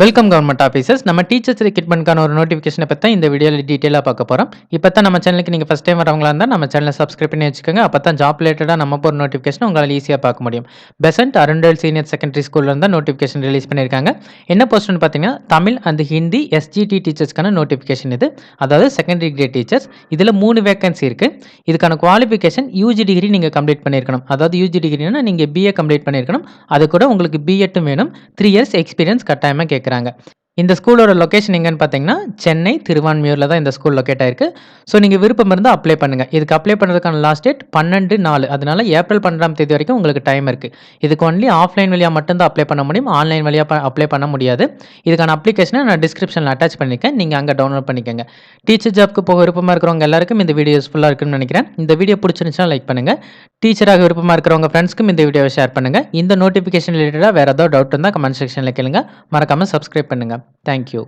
Welcome government officers. நம்ம teachers ரெக்ரூட்மெண்ட்கான ஒரு நோட்டிஃபிகேஷனை பற்றி இந்த வீடியோவில் டீட்டெயிலாக பார்க்க போகிறோம். இப்போ தான் நம்ம சேனலுக்கு நீங்கள் ஃபஸ்ட் டைம் வரவங்களா இருந்தால் நம்ம சேனலை சப்ஸ்கிரைப் பண்ணி வச்சுக்கோங்க. அப்போ தான் ஜாப் ரிலேட்டடாக நம்ம ஒரு நோட்டிஃபிகேஷன் உங்களால் ஈஸியாக பார்க்க முடியும். பெசன்ட் அருண்டல் சீனியர் செகண்டரி ஸ்கூலில் இருந்தால் நோட்டிஃபிகேஷன் ரிலீஸ் பண்ணியிருக்காங்க. என்ன போஸ்ட்னு பார்த்தீங்கன்னா தமிழ் அண்ட் ஹிந்தி எஸ்ஜிடி டீச்சர்ஸ்க்கான நோட்டிஃபிகேஷன் இது. அதாவது செகண்டரி கிரேட் டீச்சர்ஸ். இதில் 3 வேகன்சி இருக்குது. இதுக்கான குவாலிஃபிகேஷன் யூஜி டிகிரி நீங்கள் கம்ப்ளீட் பண்ணியிருக்கணும். அதாவது யூஜி டிகிரினா நீங்கள் பிஏ கம்ப்ளீட் பண்ணியிருக்கணும். அது கூட உங்களுக்கு பிஎட்டும் வேணும். 3 இயர்ஸ் எக்ஸ்பீரியன்ஸ் கட்டாயமாக கேட்குறாங்க. இந்த ஸ்கூலோட லொகேஷன் எங்கன்னு பார்த்தீங்கன்னா சென்னை திருவான்மியூரில் தான் இந்த ஸ்கூல் லொக்கேட் ஆயிருக்கு. ஸோ நீங்கள் விருப்பம் இருந்தால் அப்ளை பண்ணுங்கள். இதுக்கு அப்ளை பண்ணுறதுக்கான லாஸ்ட் டேட் 12/4. அதனால ஏப்ரல் 12ஆம் தேதி வரைக்கும் உங்களுக்கு டைம் இருக்குது. இதுக்கு ஒன்லி ஆஃப்லைன் வழியாக மட்டும்தான் அப்ளை பண்ண முடியும். ஆன்லைன் வழியாக அப்ளை பண்ண முடியாது. இதுக்கான அப்ளிகேஷனை நான் டிஸ்கிரிப்ஷனில் அட்டாச் பண்ணியிருக்கேன். நீங்கள் அங்கே டவுன்லோட் பண்ணிக்கோங்க. டீச்சர் ஜாப்க்கு போக விருப்பமாக இருக்கிறவங்க எல்லாருக்கும் இந்த வீடியோ யூஸ்ஃபுல்லாக இருக்குன்னு நினைக்கிறேன். இந்த வீடியோ பிடிச்சிருந்துச்சுன்னா லைக் பண்ணுங்கள். டீச்சராக விருப்பமாக இருக்கிறவங்க ஃப்ரெண்ட்ஸ்க்கும் இந்த வீடியோவை ஷேர் பண்ணுங்கள். இந்த நோட்டிஃபிகேஷன் ரிலேட்டடாக வேறு ஏதாவது டவுட் இருந்தால் கமெண்ட் செக்ஷனில் கேளுங்க. மறக்காமல் சப்ஸ்கிரைப் பண்ணுங்கள். தேங்க்யூ.